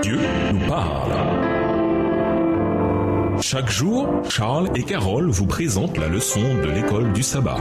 Dieu nous parle. Chaque jour, Charles et Carole vous présentent la leçon de l'école du sabbat.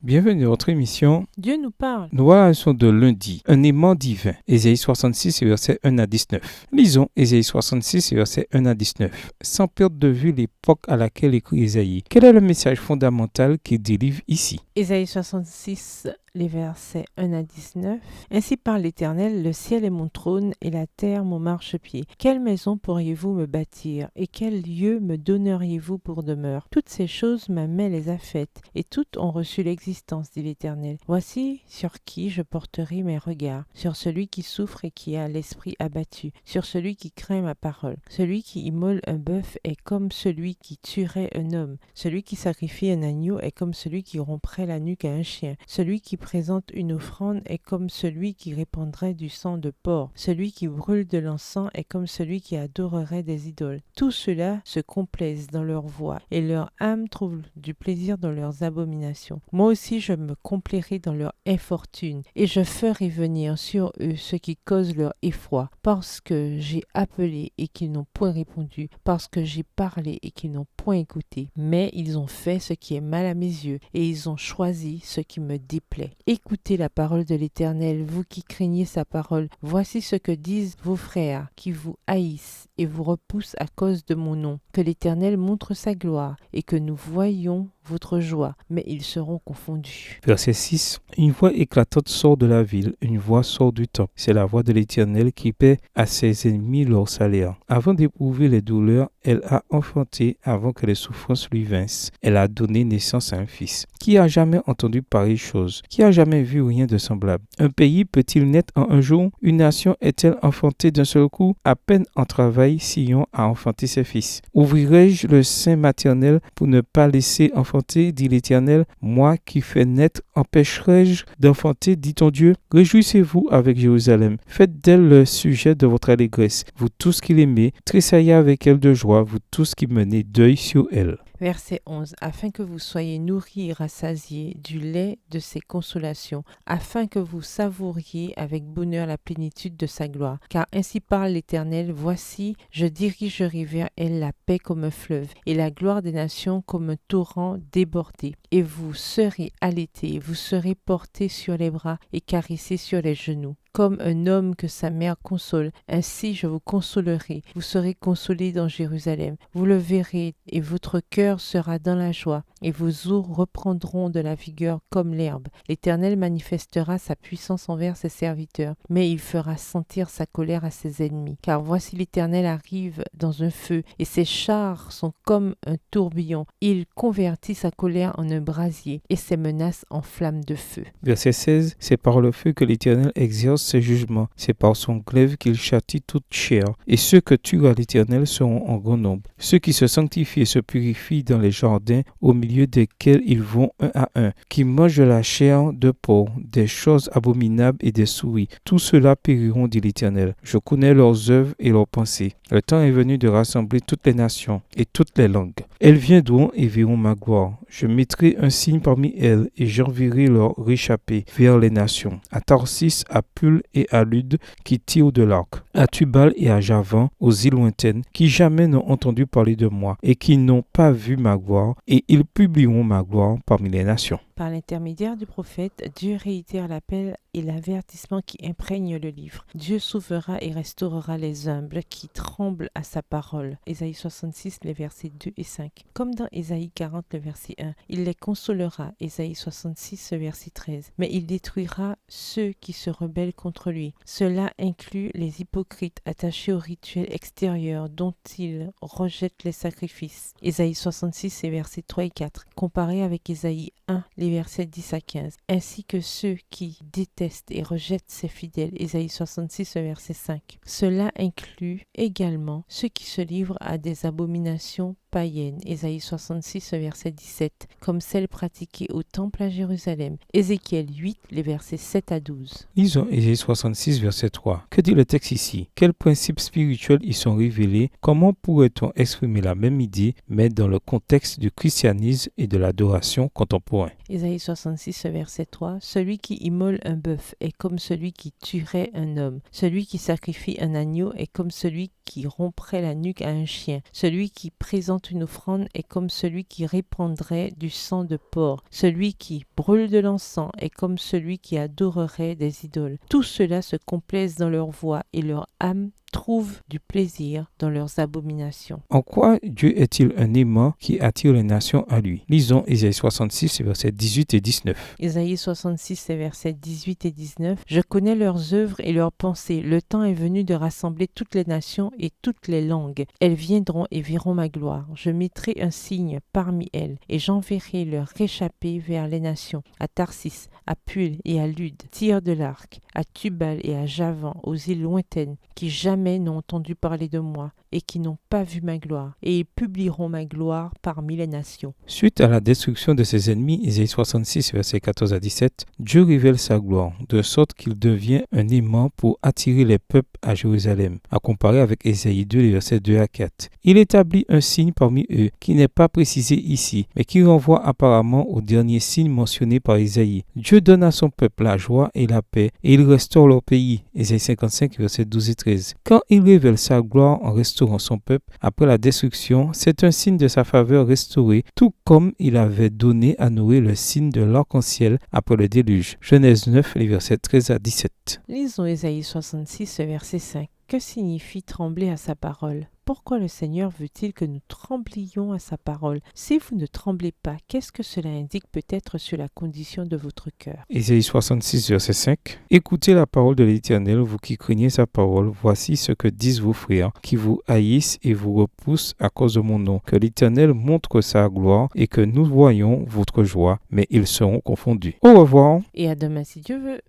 Bienvenue dans notre émission. Dieu nous parle. Nous voilà la leçon de lundi, un aimant divin, Ésaïe 66, versets 1 à 19. Lisons Ésaïe 66, versets 1 à 19. Sans perdre de vue l'époque à laquelle écrit Ésaïe, quel est le message fondamental qu'il délivre ici? Ésaïe 66, les versets 1 à 19. Ainsi parle l'Éternel, le ciel est mon trône et la terre mon marchepied. Quelle maison pourriez-vous me bâtir et quel lieu me donneriez-vous pour demeure? Toutes ces choses ma main les a faites et toutes ont reçu l'existence, dit l'Éternel. Voici sur qui je porterai mes regards, sur celui qui souffre et qui a l'esprit abattu, sur celui qui craint ma parole. Celui qui immole un bœuf est comme celui qui tuerait un homme. Celui qui sacrifie un agneau est comme celui qui romprait la nuque à un chien. Celui qui présente une offrande est comme celui qui répandrait du sang de porc. Celui qui brûle de l'encens est comme celui qui adorerait des idoles. Tous ceux-là se complaisent dans leur voix et leur âme trouve du plaisir dans leurs abominations. Moi aussi je me complairai dans leur infortune et je ferai venir sur eux ce qui cause leur effroi, parce que j'ai appelé et qu'ils n'ont point répondu, parce que j'ai parlé et qu'ils n'ont point écouté. Mais ils ont fait ce qui est mal à mes yeux et ils ont choisi ce qui me déplaît. Écoutez la parole de l'Éternel, vous qui craignez sa parole. Voici ce que disent vos frères qui vous haïssent et vous repoussent à cause de mon nom. Que l'Éternel montre sa gloire et que nous voyions votre joie, mais ils seront confondus. Verset 6. Une voix éclatante sort de la ville, une voix sort du temple. C'est la voix de l'Éternel qui paie à ses ennemis leur salaire. Avant d'éprouver les douleurs, elle a enfanté avant que les souffrances lui vinssent. Elle a donné naissance à un fils. Qui a jamais entendu pareille chose? Qui a jamais vu rien de semblable? Un pays peut-il naître en un jour? Une nation est-elle enfantée d'un seul coup? À peine en travail, Sion a enfanté ses fils. Ouvrirai-je le sein maternel pour ne pas laisser enfanter, dit l'Éternel? Moi qui fais naître, empêcherai-je d'enfanter, dit ton Dieu? Réjouissez-vous avec Jérusalem. Faites d'elle le sujet de votre allégresse. Vous tous qui l'aimez, tressaillez avec elle de joie, vous tous qui menez deuil sur elle. Verset 11. Afin que vous soyez nourris et rassasiés du lait de ses consolations, afin que vous savouriez avec bonheur la plénitude de sa gloire. Car ainsi parle l'Éternel, voici, je dirigerai vers elle la paix comme un fleuve, et la gloire des nations comme un torrent débordé. Et vous serez allaités, vous serez portés sur les bras et caressés sur les genoux. Comme un homme que sa mère console, ainsi je vous consolerai. Vous serez consolés dans Jérusalem. Vous le verrez, et votre cœur sera dans la joie, et vos os reprendront de la vigueur comme l'herbe. L'Éternel manifestera sa puissance envers ses serviteurs, mais il fera sentir sa colère à ses ennemis. Car voici l'Éternel arrive dans un feu, et ses chars sont comme un tourbillon. Il convertit sa colère en un brasier, et ses menaces en flammes de feu. Verset 16. C'est par le feu que l'Éternel exerce ses jugements. C'est par son glaive qu'il châtie toute chair. Et ceux que tue à l'Éternel seront en grand nombre. Ceux qui se sanctifient et se purifient dans les jardins au milieu desquels ils vont un à un, qui mangent la chair de porc, des choses abominables et des souris. Tous ceux-là périront, dit l'Éternel. Je connais leurs œuvres et leurs pensées. Le temps est venu de rassembler toutes les nations et toutes les langues. Elles viendront et verront ma gloire. Je mettrai un signe parmi elles et j'enverrai leur réchappée vers les nations. À Tarsis, à Pul et à Lude qui tirent de l'arc. À Tubal et à Javan, aux îles lointaines, qui jamais n'ont entendu parler de moi et qui n'ont pas vu ma gloire, et ils publieront ma gloire parmi les nations. Par l'intermédiaire du prophète, Dieu réitère l'appel et l'avertissement qui imprègne le livre. Dieu sauvera et restaurera les humbles qui tremblent à sa parole. Ésaïe 66, les versets 2 et 5. Comme dans Ésaïe 40, le verset 1. Il les consolera. Ésaïe 66, verset 13. Mais il détruira ceux qui se rebellent contre lui. Cela inclut les hypocrites attachés aux rituels extérieurs dont ils rejettent les sacrifices. Ésaïe 66, versets 3 et 4. Comparé avec Ésaïe 1, les versets 10 à 15, ainsi que ceux qui détestent et rejettent ses fidèles, Ésaïe 66, verset 5. Cela inclut également ceux qui se livrent à des abominations païennes, Ésaïe 66, verset 17, comme celles pratiquées au temple à Jérusalem, Ézéchiel 8, les versets 7 à 12. Lisons Ésaïe 66, verset 3. Que dit le texte ici? Quels principes spirituels y sont révélés? Comment pourrait-on exprimer la même idée, mais dans le contexte du christianisme et de l'adoration contemporain? Ésaïe 66, verset 3, celui qui immole un bœuf est comme celui qui tuerait un homme. Celui qui sacrifie un agneau est comme celui qui romprait la nuque à un chien. Celui qui présente une offrande est comme celui qui répandrait du sang de porc. Celui qui brûle de l'encens est comme celui qui adorerait des idoles. Tous ceux-là se complaisent dans leur voix et leur âme trouvent du plaisir dans leurs abominations. En quoi Dieu est-il un aimant qui attire les nations à lui? Lisons Ésaïe 66, versets 18 et 19. Ésaïe 66, versets 18 et 19. Je connais leurs œuvres et leurs pensées. Le temps est venu de rassembler toutes les nations et toutes les langues. Elles viendront et verront ma gloire. Je mettrai un signe parmi elles et j'enverrai leur réchappé vers les nations, à Tarsis, à Pul et à Lude, Tyr de l'Arc, à Tubal et à Javan, aux îles lointaines, qui jamais n'ont entendu parler de moi et qui n'ont pas vu ma gloire, et ils publieront ma gloire parmi les nations. Suite à la destruction de ses ennemis, Ésaïe 66, versets 14 à 17, Dieu révèle sa gloire, de sorte qu'il devient un aimant pour attirer les peuples à Jérusalem, à comparer avec Ésaïe 2, les versets 2 à 4. Il établit un signe parmi eux, qui n'est pas précisé ici, mais qui renvoie apparemment au dernier signe mentionné par Ésaïe. Dieu donne à son peuple la joie et la paix, et il restaure leur pays. Ésaïe 55, versets 12 et 13. Quand il révèle sa gloire en restaurant son peuple après la destruction, c'est un signe de sa faveur restaurée, tout comme il avait donné à Noé le signe de l'arc-en-ciel après le déluge. Genèse 9, les versets 13 à 17. Lisons Ésaïe 66, verset 5. Que signifie trembler à sa parole? Pourquoi le Seigneur veut-il que nous tremblions à sa parole? Si vous ne tremblez pas, qu'est-ce que cela indique peut-être sur la condition de votre cœur? Ésaïe 66, verset 5. Écoutez la parole de l'Éternel, vous qui craignez sa parole. Voici ce que disent vos frères, qui vous haïssent et vous repoussent à cause de mon nom. Que l'Éternel montre sa gloire et que nous voyons votre joie, mais ils seront confondus. Au revoir. Et à demain si Dieu veut.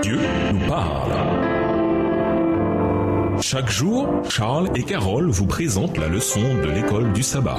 Dieu nous parle. Chaque jour, Charles et Carole vous présentent la leçon de l'école du sabbat.